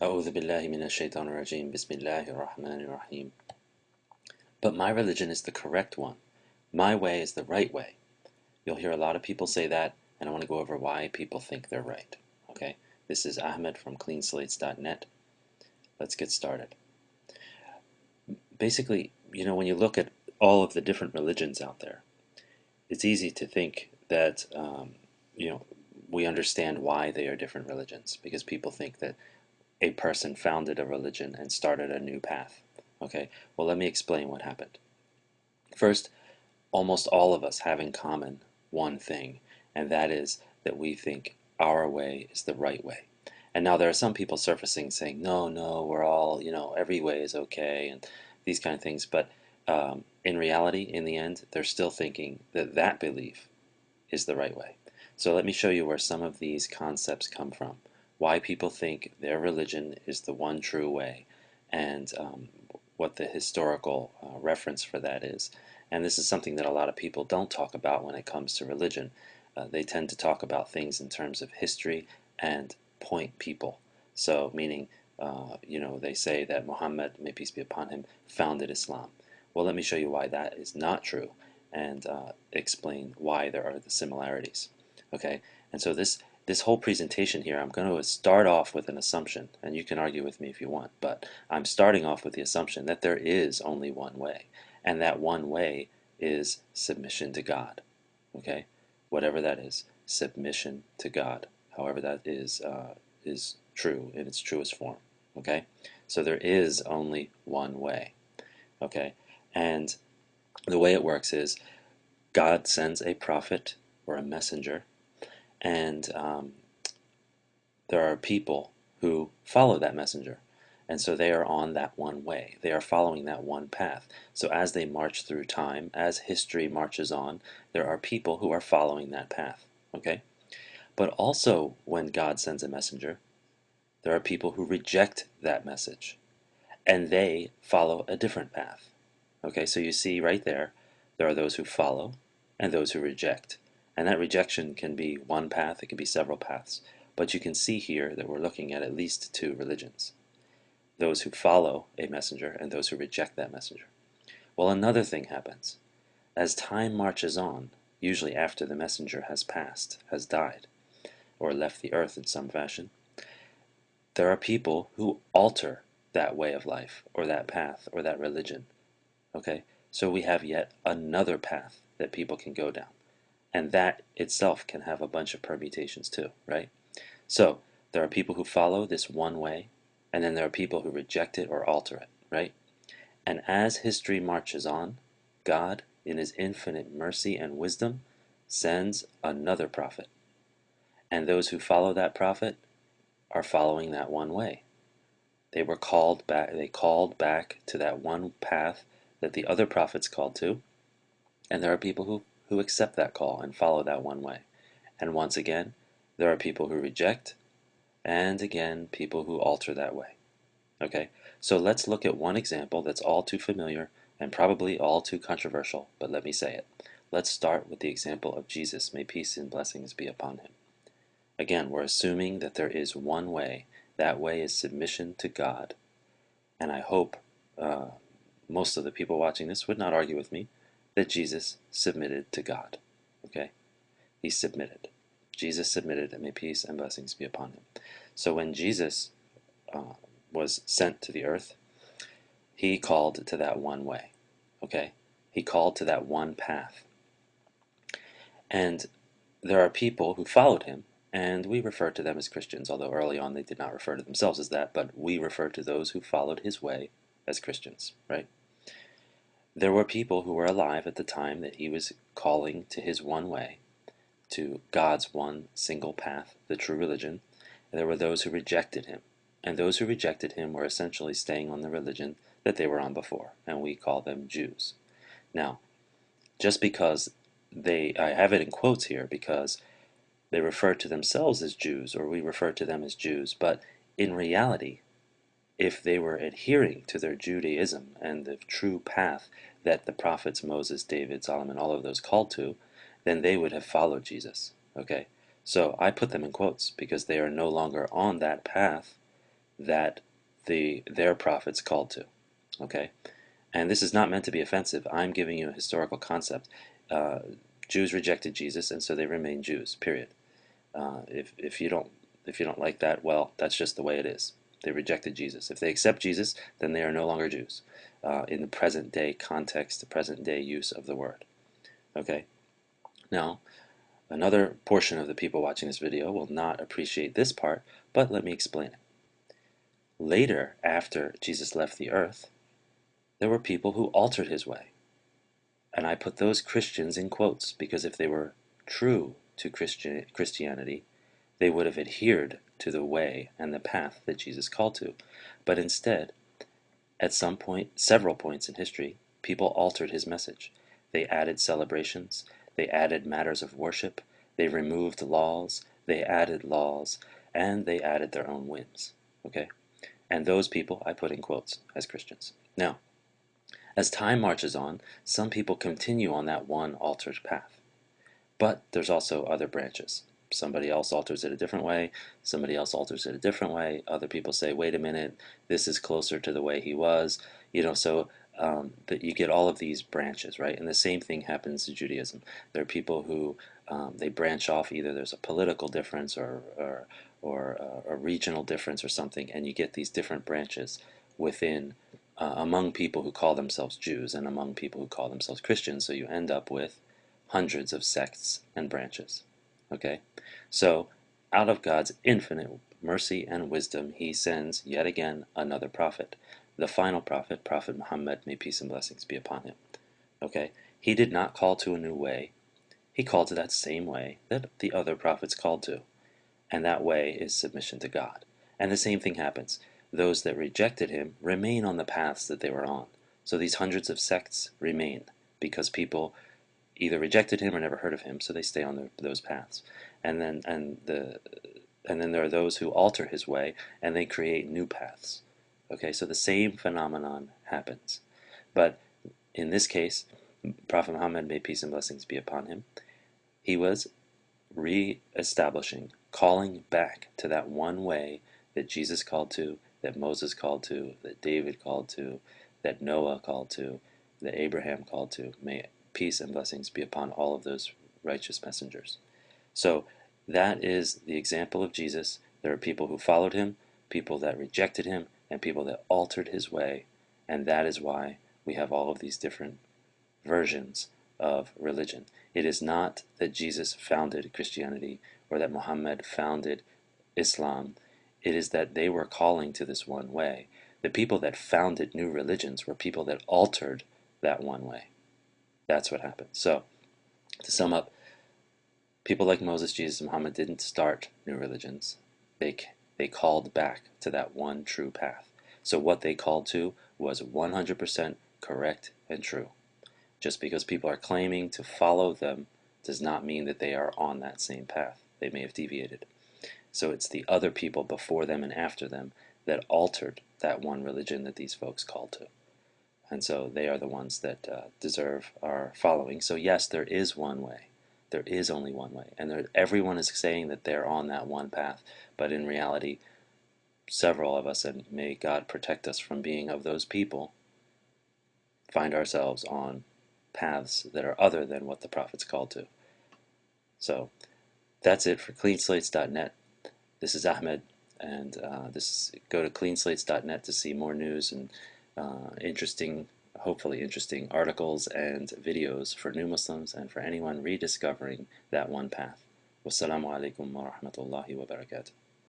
أعوذ بالله من الشيطان الرجيم بسم الله الرحمن الرحيم. But my religion is the correct one. My way is the right way. You'll hear a lot of people say that, and I want to go over why people think they're right. Okay, this is Ahmed from cleanslates.net. Let's get started. Basically, when you look at all of the different religions out there, it's easy to think that we understand why they are different religions because people think that a person founded a religion and started a new path. Okay, well, let me explain what happened. First, almost all of us have in common one thing, and that is that we think our way is the right way. And now there are some people surfacing saying, no, no, we're all, every way is okay, and these kind of things. But in reality, in the end, they're still thinking that that belief is the right way. So let me show you where some of these concepts come from, why people think their religion is the one true way, and what the historical reference for that is. And this is something that a lot of people don't talk about when it comes to religion. They tend to talk about things in terms of history and point people. So, meaning, they say that Muhammad, may peace be upon him, founded Islam. Well, let me show you why that is not true and explain why there are the similarities. Okay, and so this whole presentation here, I'm going to start off with an assumption, and you can argue with me if you want, but I'm starting off with the assumption that there is only one way, and that one way is submission to God. Okay, whatever that is, submission to God, however that is true in its truest form. Okay, so there is only one way. Okay, and the way it works is God sends a prophet or a messenger, and there are people who follow that messenger. And so they are on that one way. They are following that one path. So as they march through time, as history marches on, there are people who are following that path. Okay? But also, when God sends a messenger, there are people who reject that message. And they follow a different path. Okay, so you see right there are those who follow and those who reject. And that rejection can be one path, it can be several paths. But you can see here that we're looking at least two religions. Those who follow a messenger and those who reject that messenger. Well, another thing happens. As time marches on, usually after the messenger has passed, has died, or left the earth in some fashion, there are people who alter that way of life, or that path, or that religion. Okay? So we have yet another path that people can go down. And that itself can have a bunch of permutations too, right? So there are people who follow this one way, and then there are people who reject it or alter it, right? And as history marches on, God, in his infinite mercy and wisdom, sends another prophet. And those who follow that prophet are following that one way. They called back to that one path that the other prophets called to, and there are people who accept that call and follow that one way. And once again, there are people who reject, and again, people who alter that way. Okay, so let's look at one example that's all too familiar and probably all too controversial, but let me say it. Let's start with the example of Jesus, may peace and blessings be upon him. Again, we're assuming that there is one way. That way is submission to God. And I hope most of the people watching this would not argue with me that Jesus submitted to God. Okay? He submitted. Jesus submitted, and may peace and blessings be upon him. So when Jesus was sent to the earth, he called to that one way. Okay? He called to that one path. And there are people who followed him, and we refer to them as Christians, although early on they did not refer to themselves as that, but we refer to those who followed his way as Christians, right? There were people who were alive at the time that he was calling to his one way, to God's one single path, the true religion. And there were those who rejected him. And those who rejected him were essentially staying on the religion that they were on before, and we call them Jews. Now, just because I have it in quotes here because they refer to themselves as Jews, or we refer to them as Jews, but in reality, if they were adhering to their Judaism and the true path that the prophets Moses, David, Solomon, all of those called to, then they would have followed Jesus. Okay? So I put them in quotes because they are no longer on that path that their prophets called to. Okay? And this is not meant to be offensive. I'm giving you a historical concept. Uh, Jews rejected Jesus, and so they remain Jews. Period. If you don't like that, well, that's just the way it is. They rejected Jesus. If they accept Jesus, then they are no longer Jews, in the present day context, the present day use of the word. Okay. Now, another portion of the people watching this video will not appreciate this part, but let me explain it. Later, after Jesus left the earth, there were people who altered his way. And I put those Christians in quotes because if they were true to Christianity, they would have adhered to the way and the path that Jesus called to. But instead, at some point, several points in history, people altered his message. They added celebrations, they added matters of worship, they removed laws, they added laws, and they added their own whims. Okay? And those people I put in quotes as Christians. Now, as time marches on, some people continue on that one altered path. But there's also other branches. Somebody else alters it a different way, somebody else alters it a different way. Other people say, wait a minute, this is closer to the way he was. So that you get all of these branches, right? And the same thing happens to Judaism. There are people who they branch off, either there's a political difference or a regional difference or something, and you get these different branches within among people who call themselves Jews and among people who call themselves Christians. So you end up with hundreds of sects and branches. Okay? So, out of God's infinite mercy and wisdom, he sends yet again another prophet. The final prophet, Prophet Muhammad, may peace and blessings be upon him. Okay? He did not call to a new way. He called to that same way that the other prophets called to. And that way is submission to God. And the same thing happens. Those that rejected him remain on the paths that they were on. So these hundreds of sects remain because people either rejected him or never heard of him, so they stay on those paths. And then there are those who alter his way and they create new paths. Okay, so the same phenomenon happens. But in this case, Prophet Muhammad, may peace and blessings be upon him, he was re-establishing, calling back to that one way that Jesus called to, that Moses called to, that David called to, that Noah called to, that Abraham called to. May peace and blessings be upon all of those righteous messengers. So that is the example of Jesus. There are people who followed him, people that rejected him, and people that altered his way, and that is why we have all of these different versions of religion. It is not that Jesus founded Christianity or that Muhammad founded Islam. It is that they were calling to this one way. The people that founded new religions were people that altered that one way. That's what happened. So, to sum up, people like Moses, Jesus, and Muhammad didn't start new religions. They called back to that one true path. So what they called to was 100% correct and true. Just because people are claiming to follow them does not mean that they are on that same path. They may have deviated. So it's the other people before them and after them that altered that one religion that these folks called to. And so they are the ones that deserve our following. So yes, there is one way. There is only one way. And everyone is saying that they're on that one path. But in reality, several of us, and may God protect us from being of those people, find ourselves on paths that are other than what the prophets called to. So that's it for cleanslates.net. This is Ahmed, and go to cleanslates.net to see more news and hopefully interesting articles and videos for new Muslims and for anyone rediscovering that one path. Wassalamu alaikum wa rahmatullahi wa barakatuh.